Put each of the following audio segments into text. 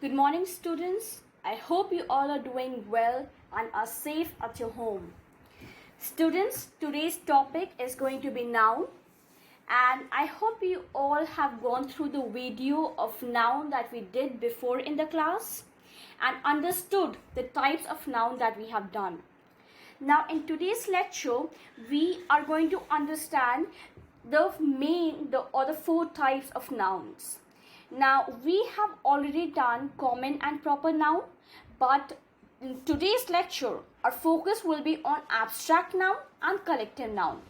Good morning, students. I hope you all are doing well and are safe at your home. Students, today's topic is going to be noun, and I hope you all have gone through the video of noun that we did before in the class and understood the types of noun that we have done. Now, in today's lecture, we are going to understand the four types of nouns. Now, we have already done common and proper noun, but in today's lecture, our focus will be on abstract noun and collective noun.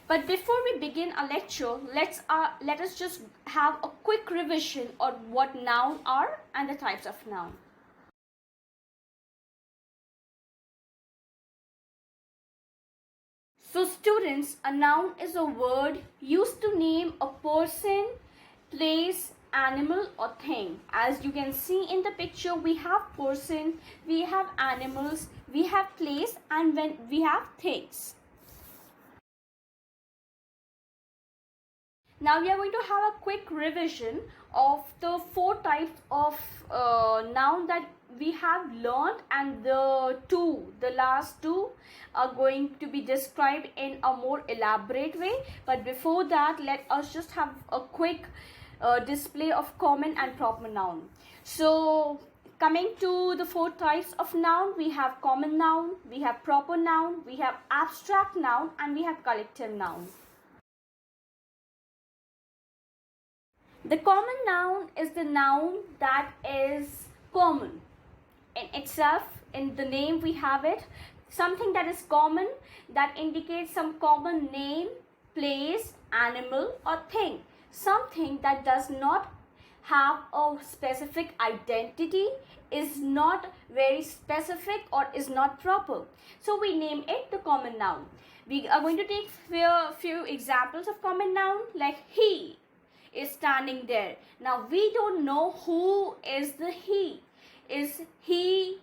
But before we begin our lecture, let us just have a quick revision on what noun are and the types of noun. So students, a noun is a word used to name a person, place, animal or thing. As you can see in the picture, we have person, we have animals, we have place, and when we have things. Now we are going to have a quick revision of the four types of noun that we have learned, and the last two are going to be described in a more elaborate way. But before that, let us just have a quick display of common and proper noun. So coming to the four types of noun, we have common noun, we have proper noun, we have abstract noun, and we have collective noun. The common noun is the noun that is common in itself. In the name we have it, something that is common, that indicates some common name, place, animal or thing. Something that does not have a specific identity, is not very specific or is not proper. So we name it the common noun. We are going to take few examples of common noun, like he is standing there. Now we don't know who is the he. Is he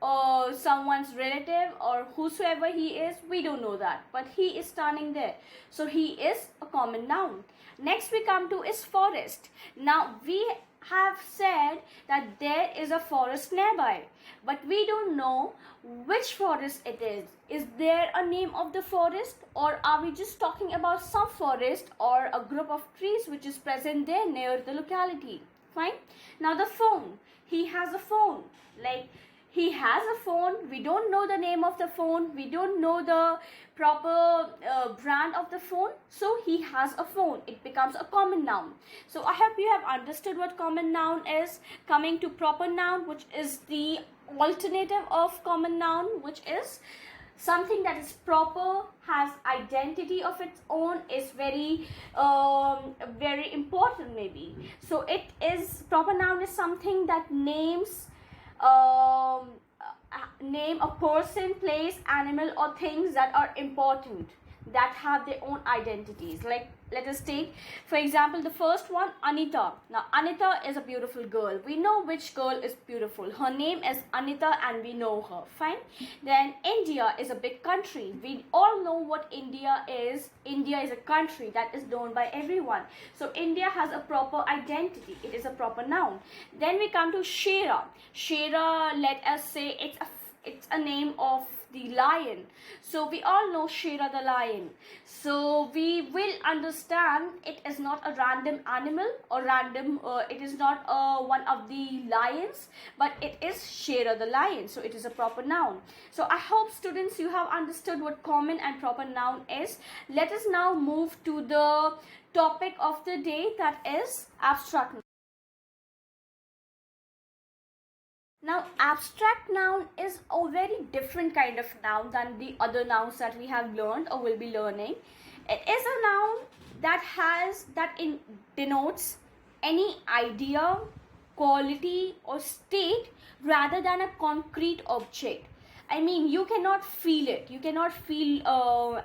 or someone's relative or whosoever he is? We don't know that, but he is standing there, so he is a common noun. Next we come to is forest. Now we have said that there is a forest nearby, but we don't know which forest it is. Is there a name of the forest, or are we just talking about some forest or a group of trees which is present there near the locality? Fine. Now the phone. He has a phone. Like, he has a phone. We don't know the name of the phone. We don't know the proper brand of the phone. So he has a phone. It becomes a common noun. So I hope you have understood what common noun is. Coming to proper noun, which is the alternative of common noun, which is something that is proper, has identity of its own, is very important maybe. So it is, proper noun is something that names name a person, place, animal or things that are important, that have their own identities. Like, let us take for example the first one, Anita. Now Anita is a beautiful girl. We know which girl is beautiful. Her name is Anita and we know her. Fine. Then India is a big country. We all know what India is. India is a country that is known by everyone. So India has a proper identity. It is a proper noun. Then we come to Shera. Shera, let us say it's a name of the lion. So we all know Shera the lion. So we will understand it is not a random animal or random, it is not one of the lions, but it is Shera the lion. So it is a proper noun. So I hope students you have understood what common and proper noun is. Let us now move to the topic of the day, that is abstract noun. Now, abstract noun is a very different kind of noun than the other nouns that we have learned or will be learning. It is a noun that denotes any idea, quality or state rather than a concrete object. I mean, you cannot feel it. You cannot feel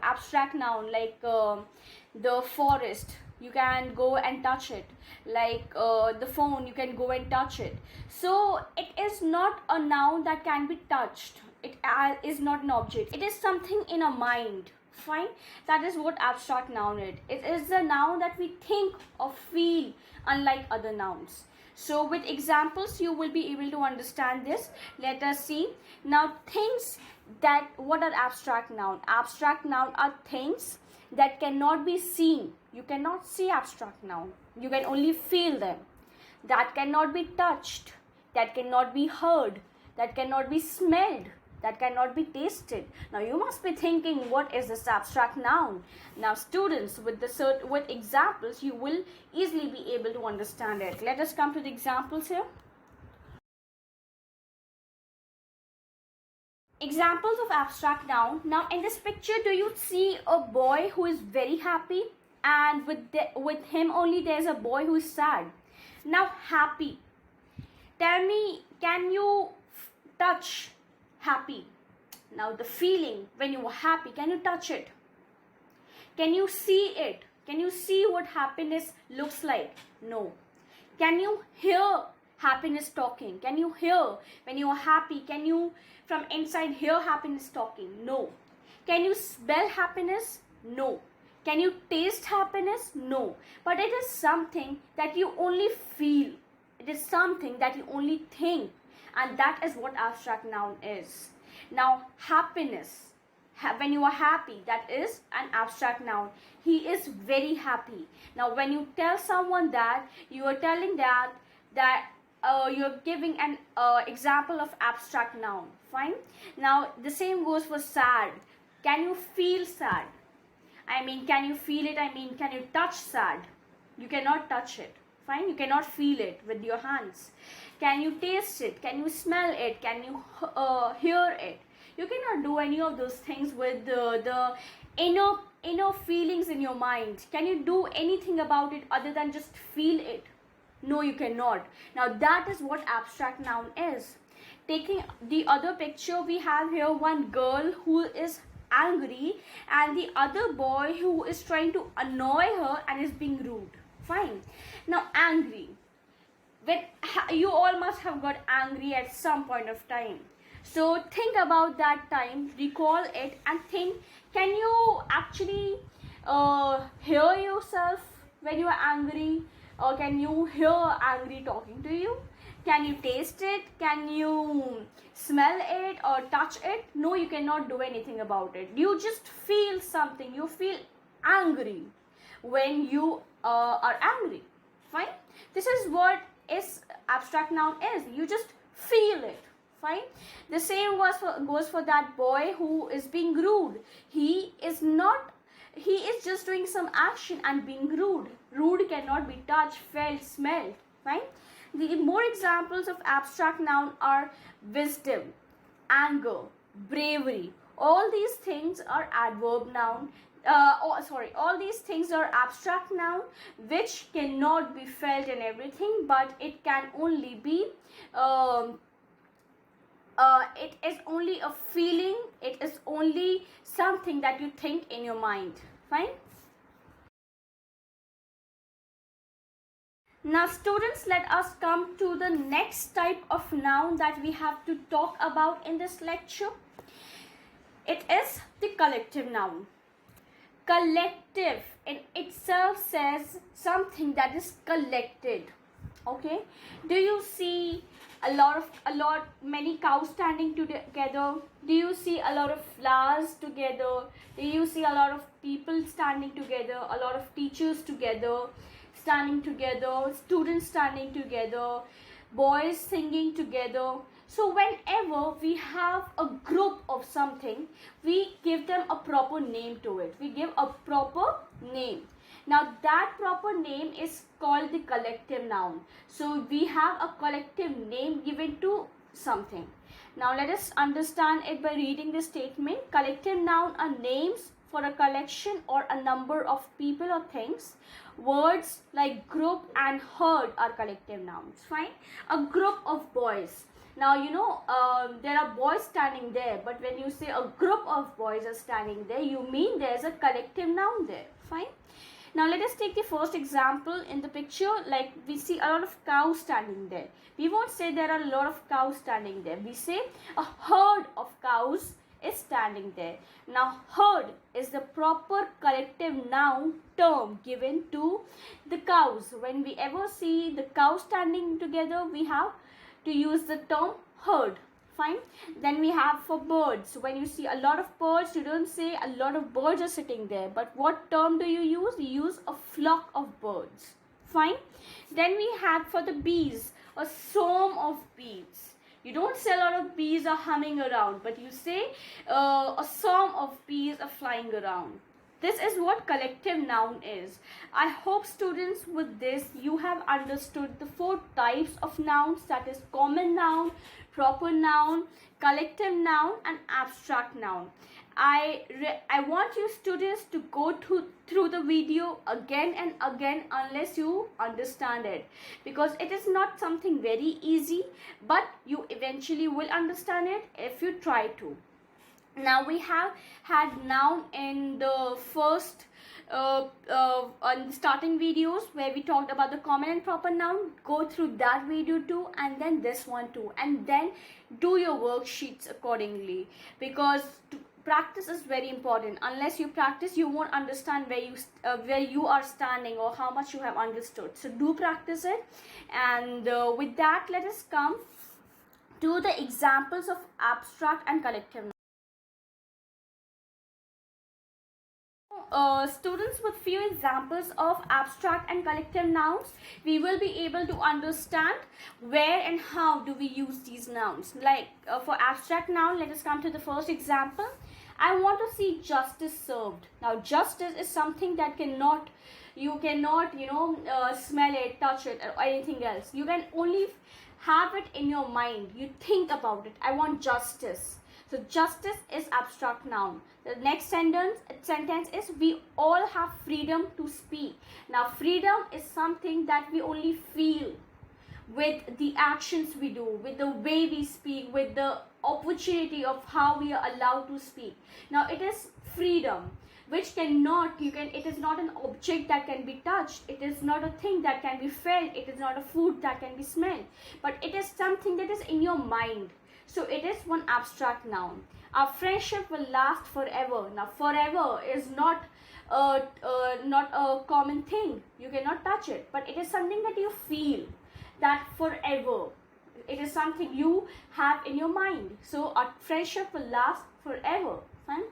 abstract noun, like the forest. You can go and touch it. Like the phone, you can go and touch it. So it is not a noun that can be touched. It is not an object. It is something in a mind. Fine. That is what abstract noun is. It is the noun that we think or feel, unlike other nouns. So with examples you will be able to understand this. Let us see. Now things that, what are abstract noun? Abstract noun are things that cannot be seen. You cannot see abstract noun. You can only feel them. That cannot be touched. That cannot be heard. That cannot be smelled. That cannot be tasted. Now you must be thinking, what is this abstract noun? Now students, with examples you will easily be able to understand it. Let us come to the examples here. Examples of abstract noun. Now in this picture, do you see a boy who is very happy, and with him only there's a boy who is sad? Now happy, tell me, can you touch happy? Now the feeling when you are happy, can you touch it? Can you see it? Can you see what happiness looks like? No. Can you hear happiness talking? Can you hear when you are happy? Can you from inside hear happiness talking? No. Can you smell happiness? No. Can you taste happiness? No. But it is something that you only feel. It is something that you only think. And that is what abstract noun is. Now, happiness. When you are happy, that is an abstract noun. He is very happy. Now, when you tell someone that, you are telling that you're giving an example of abstract noun. Fine. Now, the same goes for sad. Can you feel sad? I mean, can you feel it? I mean, can you touch sad? You cannot touch it. Fine. You cannot feel it with your hands. Can you taste it? Can you smell it? Can you hear it? You cannot do any of those things with the inner feelings in your mind. Can you do anything about it other than just feel it? No, you cannot. Now that is what abstract noun is. Taking the other picture, we have here one girl who is angry and the other boy who is trying to annoy her and is being rude. Fine. Now angry. When you all must have got angry at some point of time. So think about that time, recall it and think, can you actually hear yourself when you are angry? Or can you hear angry talking to you? Can you taste it? Can you smell it or touch it? No, you cannot do anything about it. You just feel something. You feel angry when you are angry. Fine. This is what is abstract noun is. You just feel it. Fine. The same goes for that boy who is being rude. He is just doing some action and being rude. Rude cannot be touched, felt, smelled. Fine. The more examples of abstract noun are wisdom, anger, bravery. All these things are adverb noun. All these things are abstract noun which cannot be felt and everything, but it can only be it is only a feeling. It is only something that you think in your mind. Fine. Now students, let us come to the next type of noun that we have to talk about in this lecture. It is the collective noun. Collective in itself says something that is collected. Okay. Do you see many cows standing together? Do you see a lot of flowers together? Do you see a lot of people standing together? A lot of teachers together, standing together, students standing together, boys singing together. So whenever we have a group of something, we give them a proper name to it. We give a proper name. Now that proper name is called the collective noun. So we have a collective name given to something. Now let us understand it by reading the statement. Collective noun are names for a collection or a number of people or things. Words like group and herd are collective nouns. Fine. A group of boys. Now there are boys standing there, but when you say a group of boys are standing there, you mean there's a collective noun there. Fine. Now let us take the first example in the picture. Like we see a lot of cows standing there. We won't say there are a lot of cows standing there. We say a herd of cows is standing there. Now herd is the proper collective noun term given to the cows. When we ever see the cows standing together, we have to use the term herd. Fine. Then we have for birds. When you see a lot of birds, you don't say a lot of birds are sitting there, but what term do you use? You use a flock of birds. Fine. Then we have for the bees, a swarm of bees. You don't say a lot of bees are humming around, but you say a swarm of bees are flying around. This is what collective noun is. I hope students with this you have understood the 4 types of nouns, that is common noun, proper noun, collective noun and abstract noun. I want you students to go through the video again and again unless you understand it, because it is not something very easy, but you eventually will understand it if you try to. Now we have had noun in the first on starting videos where we talked about the common and proper noun. Go through that video too, and then this one too, and then do your worksheets accordingly, because practice is very important. Unless you practice, you won't understand where you are standing or how much you have understood. So do practice it, and with that, let us come to the examples of abstract and collective nouns. Students, with few examples of abstract and collective nouns, we will be able to understand where and how do we use these nouns. Like for abstract noun, let us come to the first example. I want to see justice served. Now justice is something that you cannot smell it, touch it or anything else. You can only have it in your mind. You think about it. I want justice. So justice is abstract noun. The next sentence is we all have freedom to speak. Now freedom is something that we only feel with the actions we do, with the way we speak, with the opportunity of how we are allowed to speak. Now it is freedom, which it is not an object that can be touched. It is not a thing that can be felt. It is not a food that can be smelled, but it is something that is in your mind. So it is one abstract noun. Our friendship will last forever. Now forever is not a common thing. You cannot touch it, but it is something that you feel, that forever. It is something you have in your mind. So our friendship will last forever. Fine?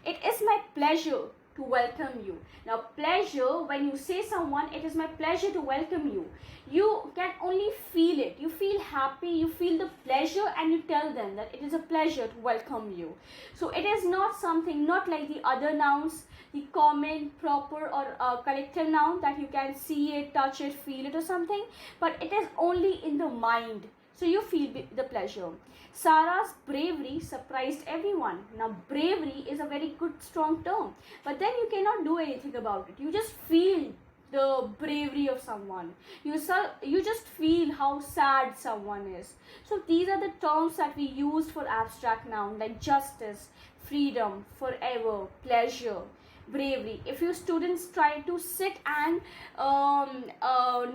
It is my pleasure to welcome you. Now pleasure, when you say someone, it is my pleasure to welcome you, you can only feel it. You feel happy, you feel the pleasure, and you tell them that it is a pleasure to welcome you. So it is not something, not like the other nouns, the common, proper or collective noun, that you can see it, touch it, feel it or something, but it is only in the mind. So you feel the pleasure. Sarah's bravery surprised everyone. Now bravery is a very good strong term, but then you cannot do anything about it. You just feel the bravery of someone. You just feel how sad someone is. So these are the terms that we use for abstract noun, like justice, freedom, forever, pleasure, bravery. If you students try to sit and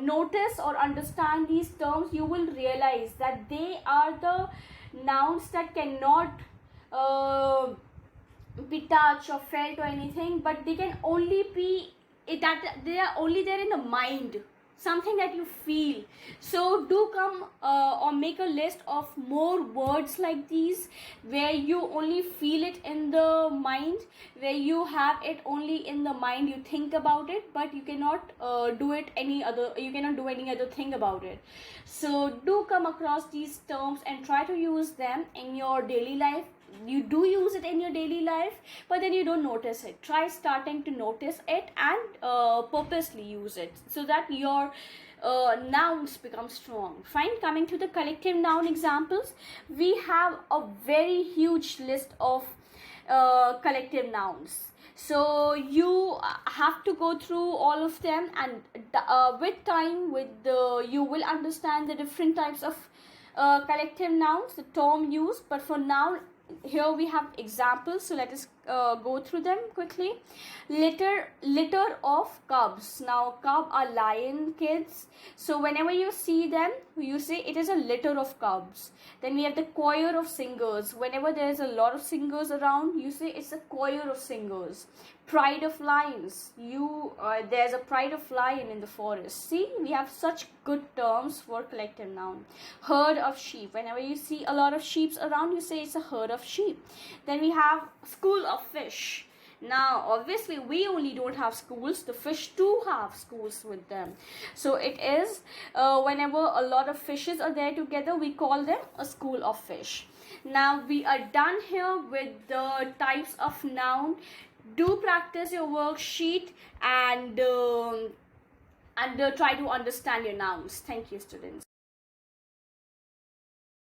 notice or understand these terms, you will realize that they are the nouns that cannot be touched or felt or anything, but they can only be that they are only there in the mind, something that you feel. So do come or make a list of more words like these, where you only feel it in the mind, where you have it only in the mind, you think about it, but you cannot do any other thing about it. So do come across these terms and try to use them in your daily life. You do use it in your daily life, but then you don't notice it. Try starting to notice it and purposely use it, so that your nouns become strong. Fine. Coming to the collective noun examples, we have a very huge list of collective nouns. So you have to go through all of them, and with time, you will understand the different types of collective nouns, the term used. But for now, here we have examples, so let us go through them quickly. Litter of cubs. Now cub are lion kids, so whenever you see them you say it is a litter of cubs. Then we have the choir of singers. Whenever there is a lot of singers around, you say it's a choir of singers. Pride of lions. There's a pride of lion in the forest. See, we have such good terms for collective noun. Herd of sheep. Whenever you see a lot of sheep around, you say it's a herd of sheep. Then we have school of fish. Now obviously we only don't have schools, the fish too have schools with them. So it is whenever a lot of fishes are there together, we call them a school of fish. Now we are done here with the types of noun. Do practice your worksheet and try to understand your nouns. Thank you, students.